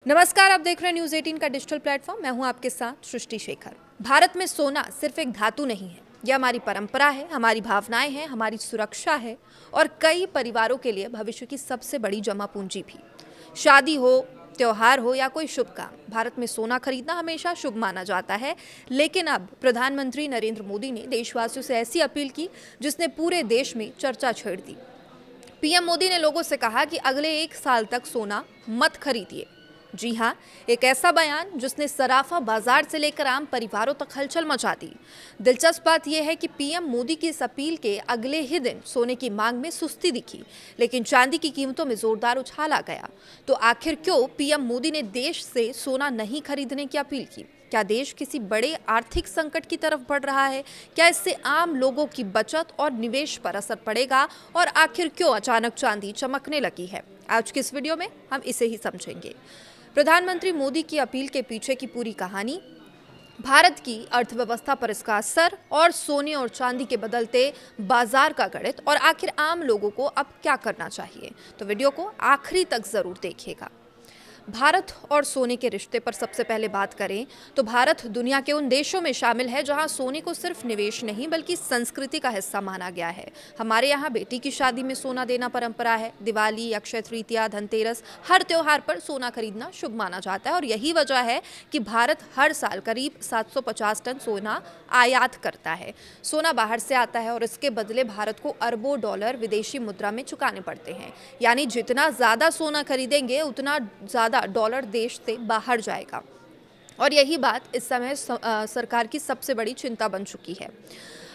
नमस्कार, आप देख रहे हैं न्यूज़ 18 का डिजिटल प्लेटफॉर्म। मैं हूं आपके साथ सृष्टि शेखर। भारत में सोना सिर्फ एक धातु नहीं है, यह हमारी परंपरा है, हमारी भावनाएं हैं, हमारी सुरक्षा है और कई परिवारों के लिए भविष्य की सबसे बड़ी जमा पूंजी भी। शादी हो, त्योहार हो या कोई शुभ काम, भारत में सोना खरीदना हमेशा शुभ माना जाता है। लेकिन अब प्रधानमंत्री नरेंद्र मोदी ने देशवासियों से ऐसी अपील की जिसने पूरे देश में चर्चा छेड़ दी। पीएम मोदी ने लोगों से कहा कि अगले 1 साल तक सोना मत खरीदिए। जी हाँ, एक ऐसा बयान जिसने सराफा बाजार से लेकर आम परिवारों तक हलचल मचा दी। दिलचस्प बात यह है कि पीएम मोदी की इस अपील के अगले ही दिन सोने की मांग में सुस्ती दिखी, लेकिन चांदी की कीमतों में जोरदार उछाल आ गया। तो आखिर क्यों पीएम मोदी ने देश से सोना नहीं खरीदने की अपील की? क्या देश किसी बड़े आर्थिक संकट की तरफ बढ़ रहा है? क्या इससे आम लोगों की बचत और निवेश पर असर पड़ेगा? और आखिर क्यों अचानक चांदी चमकने लगी है? आज की इस वीडियो में हम इसे ही समझेंगे। प्रधानमंत्री मोदी की अपील के पीछे की पूरी कहानी, भारत की अर्थव्यवस्था पर इसका असर और सोने और चांदी के बदलते बाजार का गणित, और आखिर आम लोगों को अब क्या करना चाहिए। तो वीडियो को आखिरी तक जरूर देखिएगा। भारत और सोने के रिश्ते पर सबसे पहले बात करें तो भारत दुनिया के उन देशों में शामिल है जहां सोने को सिर्फ निवेश नहीं बल्कि संस्कृति का हिस्सा माना गया है। हमारे यहाँ बेटी की शादी में सोना देना परंपरा है। दिवाली, अक्षय तृतीया, धनतेरस, हर त्योहार पर सोना खरीदना शुभ माना जाता है और यही वजह है कि भारत हर साल करीब 750 टन सोना आयात करता है। सोना बाहर से आता है और इसके बदले भारत को अरबों डॉलर विदेशी मुद्रा में चुकाने पड़ते हैं। यानी जितना ज्यादा सोना खरीदेंगे उतना ज्यादा डॉलर देश से बाहर जाएगा और यही बात इस समय सरकार की सबसे बड़ी चिंता बन चुकी है।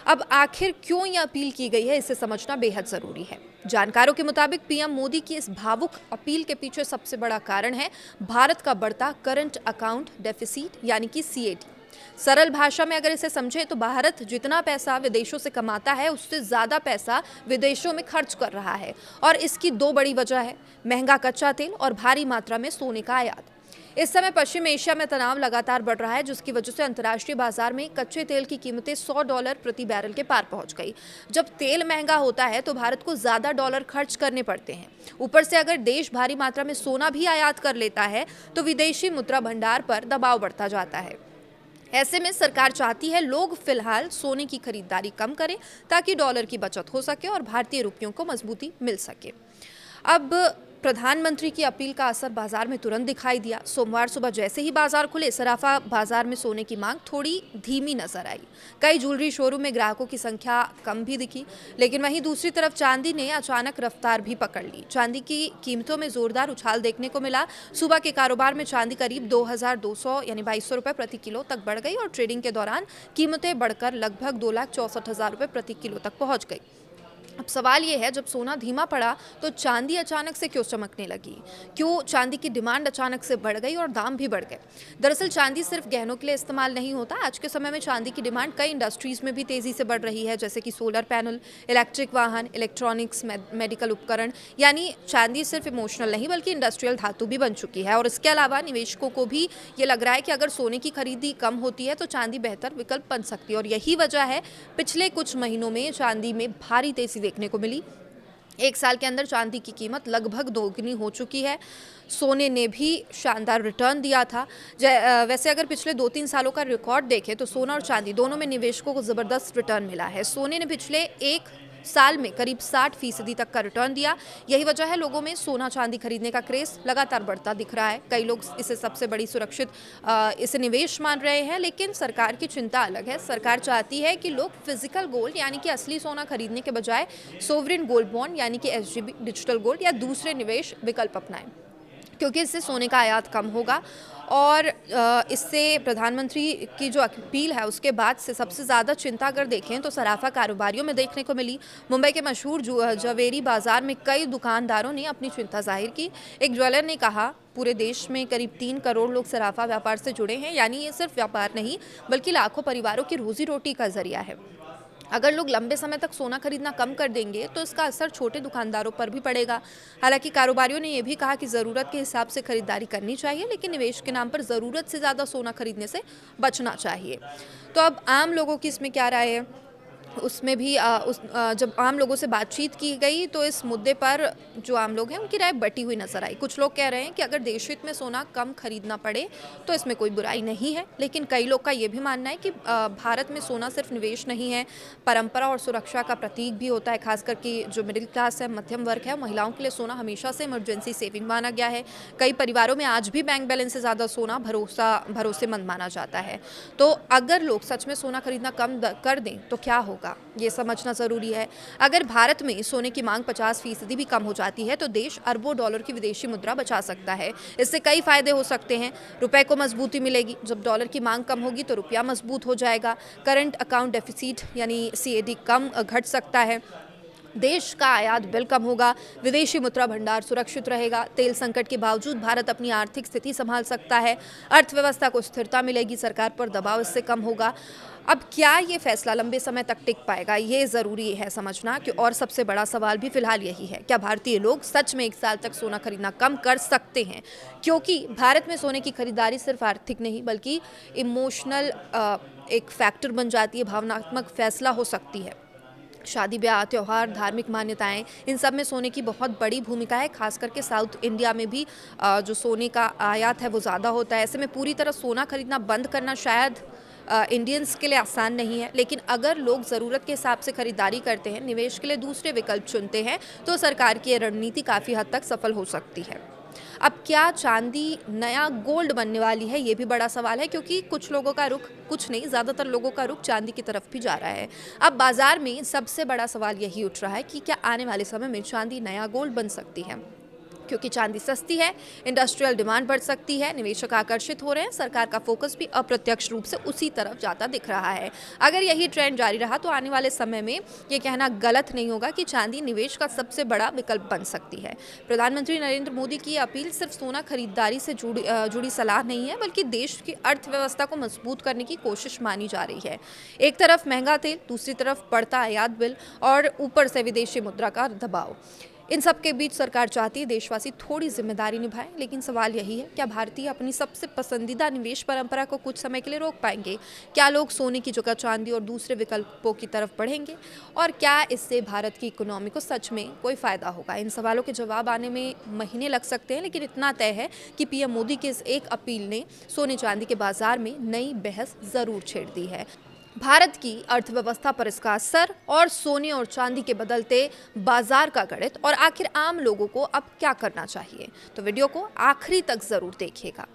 अब आखिर क्यों यह अपील की गई है, इसे समझना बेहद जरूरी है। जानकारों के मुताबिक पीएम मोदी की इस भावुक अपील के पीछे सबसे बड़ा कारण है भारत का बढ़ता करंट अकाउंट डेफिसिट यानी कि सीएडी। सरल भाषा में अगर इसे समझे तो भारत जितना पैसा विदेशों से कमाता है उससे ज्यादा पैसा विदेशों में खर्च कर रहा है और इसकी दो बड़ी वजह है, महंगा कच्चा तेल और भारी मात्रा में सोने का आयात। इस समय पश्चिम एशिया में तनाव लगातार बढ़ रहा है जिसकी वजह से अंतर्राष्ट्रीय बाजार में कच्चे तेल की कीमतें $100 प्रति बैरल के पार पहुंच गई। जब तेल महंगा होता है तो भारत को ज्यादा डॉलर खर्च करने पड़ते हैं। ऊपर से अगर देश भारी मात्रा में सोना भी आयात कर लेता है तो विदेशी मुद्रा भंडार पर दबाव बढ़ता जाता है। ऐसे में सरकार चाहती है लोग फिलहाल सोने की खरीदारी कम करें ताकि डॉलर की बचत हो सके और भारतीय रुपयों को मजबूती मिल सके। अब प्रधानमंत्री की अपील का असर बाजार में तुरंत दिखाई दिया। सोमवार सुबह जैसे ही बाजार खुले, सराफा बाजार में सोने की मांग थोड़ी धीमी नजर आई। कई ज्वेलरी शोरूम में ग्राहकों की संख्या कम भी दिखी, लेकिन वहीं दूसरी तरफ चांदी ने अचानक रफ्तार भी पकड़ ली। चांदी की कीमतों में जोरदार उछाल देखने को मिला। सुबह के कारोबार में चांदी करीब 2200 यानी 2200 रुपये प्रति किलो तक बढ़ गई और ट्रेडिंग के दौरान कीमतें बढ़कर लगभग 2,64,000 रुपये प्रति किलो तक पहुंच गई। अब सवाल ये है, जब सोना धीमा पड़ा तो चांदी अचानक से क्यों चमकने लगी? क्यों चांदी की डिमांड अचानक से बढ़ गई और दाम भी बढ़ गए? दरअसल चांदी सिर्फ गहनों के लिए इस्तेमाल नहीं होता। आज के समय में चांदी की डिमांड कई इंडस्ट्रीज में भी तेजी से बढ़ रही है, जैसे कि सोलर पैनल, इलेक्ट्रिक वाहन, इलेक्ट्रॉनिक्स, मेडिकल उपकरण। यानी चांदी सिर्फ इमोशनल नहीं बल्कि इंडस्ट्रियल धातु भी बन चुकी है। और इसके अलावा निवेशकों को भी ये लग रहा है कि अगर सोने की खरीदी कम होती है तो चांदी बेहतर विकल्प बन सकती है और यही वजह है पिछले कुछ महीनों में चांदी में भारी तेजी देखने को मिली। 1 साल के अंदर चांदी की कीमत लगभग दोगुनी हो चुकी है। सोने ने भी शानदार रिटर्न दिया था। वैसे अगर पिछले 2-3 सालों का रिकॉर्ड देखें तो सोना और चांदी दोनों में निवेशकों को ज़बरदस्त रिटर्न मिला है। सोने ने पिछले 1 साल में करीब 60% तक का रिटर्न दिया। यही वजह है लोगों में सोना चांदी खरीदने का क्रेज लगातार बढ़ता दिख रहा है। कई लोग इसे सबसे बड़ी सुरक्षित इसे निवेश मान रहे हैं, लेकिन सरकार की चिंता अलग है। सरकार चाहती है कि लोग फिजिकल गोल्ड यानी कि असली सोना खरीदने के बजाय सोवरिन गोल्ड बॉन्ड यानी कि एसजीबी, डिजिटल गोल्ड या दूसरे निवेश विकल्प अपनाएं, क्योंकि इससे सोने का आयात कम होगा। और इससे प्रधानमंत्री की जो अपील है उसके बाद से सबसे ज़्यादा चिंता अगर देखें तो सराफा कारोबारियों में देखने को मिली। मुंबई के मशहूर जवेरी बाजार में कई दुकानदारों ने अपनी चिंता जाहिर की। एक ज्वेलर ने कहा, पूरे देश में करीब 3 करोड़ लोग सराफा व्यापार से जुड़े हैं, यानी ये सिर्फ व्यापार नहीं बल्कि लाखों परिवारों की रोजी रोटी का जरिया है। अगर लोग लंबे समय तक सोना खरीदना कम कर देंगे तो इसका असर छोटे दुकानदारों पर भी पड़ेगा। हालांकि कारोबारियों ने यह भी कहा कि ज़रूरत के हिसाब से खरीदारी करनी चाहिए, लेकिन निवेश के नाम पर ज़रूरत से ज़्यादा सोना खरीदने से बचना चाहिए। तो अब आम लोगों की इसमें क्या राय है? उसमें भी जब आम लोगों से बातचीत की गई तो इस मुद्दे पर जो आम लोग हैं उनकी राय बटी हुई नजर आई। कुछ लोग कह रहे हैं कि अगर देश हित में सोना कम खरीदना पड़े तो इसमें कोई बुराई नहीं है, लेकिन कई लोग का ये भी मानना है कि भारत में सोना सिर्फ निवेश नहीं है, परंपरा और सुरक्षा का प्रतीक भी होता है। खास करके जो मिडिल क्लास है, मध्यम वर्ग है, महिलाओं के लिए सोना हमेशा से इमरजेंसी सेविंग माना गया है। कई परिवारों में आज भी बैंक बैलेंस से ज़्यादा सोना भरोसेमंद माना जाता है। तो अगर लोग सच में सोना खरीदना कम कर दें तो क्या होगा, ये समझना जरूरी है। अगर भारत में सोने की मांग 50% भी कम हो जाती है तो देश अरबों डॉलर की विदेशी मुद्रा बचा सकता है। इससे कई फायदे हो सकते हैं। रुपए को मजबूती मिलेगी, जब डॉलर की मांग कम होगी तो रुपया मजबूत हो जाएगा। करंट अकाउंट डेफिसिट यानी CAD कम घट सकता है। देश का आयात बिल कम होगा, विदेशी मुद्रा भंडार सुरक्षित रहेगा। तेल संकट के बावजूद भारत अपनी आर्थिक स्थिति संभाल सकता है। अर्थव्यवस्था को स्थिरता मिलेगी, सरकार पर दबाव इससे कम होगा। अब क्या ये फैसला लंबे समय तक टिक पाएगा, ये ज़रूरी है समझना कि और सबसे बड़ा सवाल भी फिलहाल यही है, क्या भारतीय लोग सच में 1 साल तक सोना खरीदना कम कर सकते हैं? क्योंकि भारत में सोने की खरीदारी सिर्फ आर्थिक नहीं बल्कि इमोशनल एक फैक्टर बन जाती है, भावनात्मक फैसला हो सकती है। शादी ब्याह, त्यौहार, धार्मिक मान्यताएं, इन सब में सोने की बहुत बड़ी भूमिका है। खास करके साउथ इंडिया में भी जो सोने का आयात है वो ज़्यादा होता है। ऐसे में पूरी तरह सोना खरीदना बंद करना शायद इंडियंस के लिए आसान नहीं है, लेकिन अगर लोग ज़रूरत के हिसाब से खरीदारी करते हैं, निवेश के लिए दूसरे विकल्प चुनते हैं, तो सरकार की ये रणनीति काफ़ी हद तक सफल हो सकती है। अब क्या चांदी नया गोल्ड बनने वाली है, ये भी बड़ा सवाल है, क्योंकि कुछ लोगों का रुख, कुछ नहीं ज़्यादातर लोगों का रुख चांदी की तरफ भी जा रहा है। अब बाजार में सबसे बड़ा सवाल यही उठ रहा है कि क्या आने वाले समय में चांदी नया गोल्ड बन सकती है? क्योंकि चांदी सस्ती है, इंडस्ट्रियल डिमांड बढ़ सकती है, निवेशक आकर्षित हो रहे हैं, सरकार का फोकस भी अप्रत्यक्ष रूप से उसी तरफ जाता दिख रहा है। अगर यही ट्रेंड जारी रहा तो आने वाले समय में ये कहना गलत नहीं होगा कि चांदी निवेश का सबसे बड़ा विकल्प बन सकती है। प्रधानमंत्री नरेंद्र मोदी की अपील सिर्फ सोना खरीदारी से जुड़ी सलाह नहीं है, बल्कि देश की अर्थव्यवस्था को मजबूत करने की कोशिश मानी जा रही है। एक तरफ महंगा तेल, दूसरी तरफ बढ़ता आयात बिल और ऊपर से विदेशी मुद्रा का दबाव। इन सब के बीच सरकार चाहती है देशवासी थोड़ी जिम्मेदारी निभाएं, लेकिन सवाल यही है, क्या भारतीय अपनी सबसे पसंदीदा निवेश परंपरा को कुछ समय के लिए रोक पाएंगे? क्या लोग सोने की जगह चांदी और दूसरे विकल्पों की तरफ बढ़ेंगे? और क्या इससे भारत की इकोनॉमी को सच में कोई फायदा होगा? इन सवालों के जवाब आने में महीने लग सकते हैं, लेकिन इतना तय है कि PM मोदी की इस एक अपील ने सोने चांदी के बाजार में नई बहस जरूर छेड़ दी है। भारत की अर्थव्यवस्था पर इसका असर और सोने और चांदी के बदलते बाजार का गणित और आखिर आम लोगों को अब क्या करना चाहिए, तो वीडियो को आखिरी तक जरूर देखिएगा।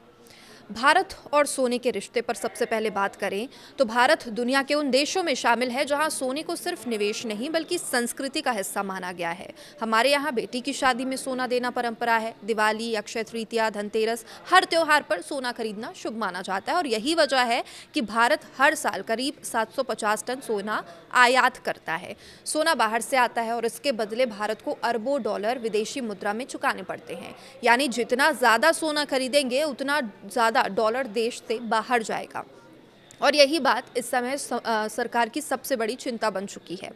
भारत और सोने के रिश्ते पर सबसे पहले बात करें तो भारत दुनिया के उन देशों में शामिल है जहां सोने को सिर्फ निवेश नहीं बल्कि संस्कृति का हिस्सा माना गया है। हमारे यहाँ बेटी की शादी में सोना देना परंपरा है। दिवाली, अक्षय तृतीया, धनतेरस, हर त्योहार पर सोना खरीदना शुभ माना जाता है और यही वजह है कि भारत हर साल करीब 750 टन सोना आयात करता है। सोना बाहर से आता है और इसके बदले भारत को अरबों डॉलर विदेशी मुद्रा में चुकाने पड़ते हैं। यानी जितना ज़्यादा सोना खरीदेंगे उतना ज़्यादा डॉलर देश से बाहर जाएगा और यही बात इस समय सरकार की सबसे बड़ी चिंता बन चुकी है।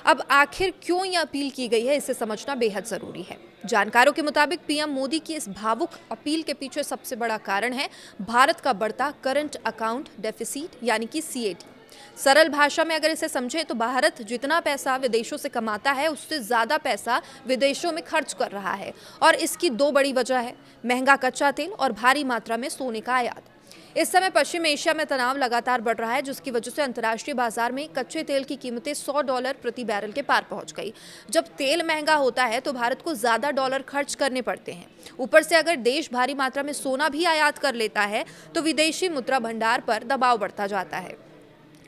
अब आखिर क्यों यह अपील की गई है, इसे समझना बेहद जरूरी है। जानकारों के मुताबिक PM मोदी की इस भावुक अपील के पीछे सबसे बड़ा कारण है भारत का बढ़ता करंट अकाउंट डेफिसिट यानी कि CAD। सरल भाषा में अगर इसे समझे तो भारत जितना पैसा विदेशों से कमाता है उससे ज़्यादा पैसा विदेशों में खर्च कर रहा है और इसकी 2 बड़ी वजह है, महंगा कच्चा तेल और भारी मात्रा में सोने का आयात। इस समय पश्चिम एशिया में तनाव लगातार बढ़ रहा है, जिसकी वजह से अंतर्राष्ट्रीय बाजार में कच्चे तेल की कीमतें $100 प्रति बैरल के पार पहुंच गई। जब तेल महंगा होता है तो भारत को ज़्यादा डॉलर खर्च करने पड़ते हैं। ऊपर से अगर देश भारी मात्रा में सोना भी आयात कर लेता है तो विदेशी मुद्रा भंडार पर दबाव बढ़ता जाता है।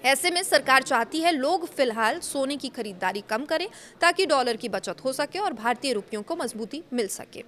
ऐसे में सरकार चाहती है लोग फिलहाल सोने की खरीदारी कम करें ताकि डॉलर की बचत हो सके और भारतीय रुपयों को मजबूती मिल सके।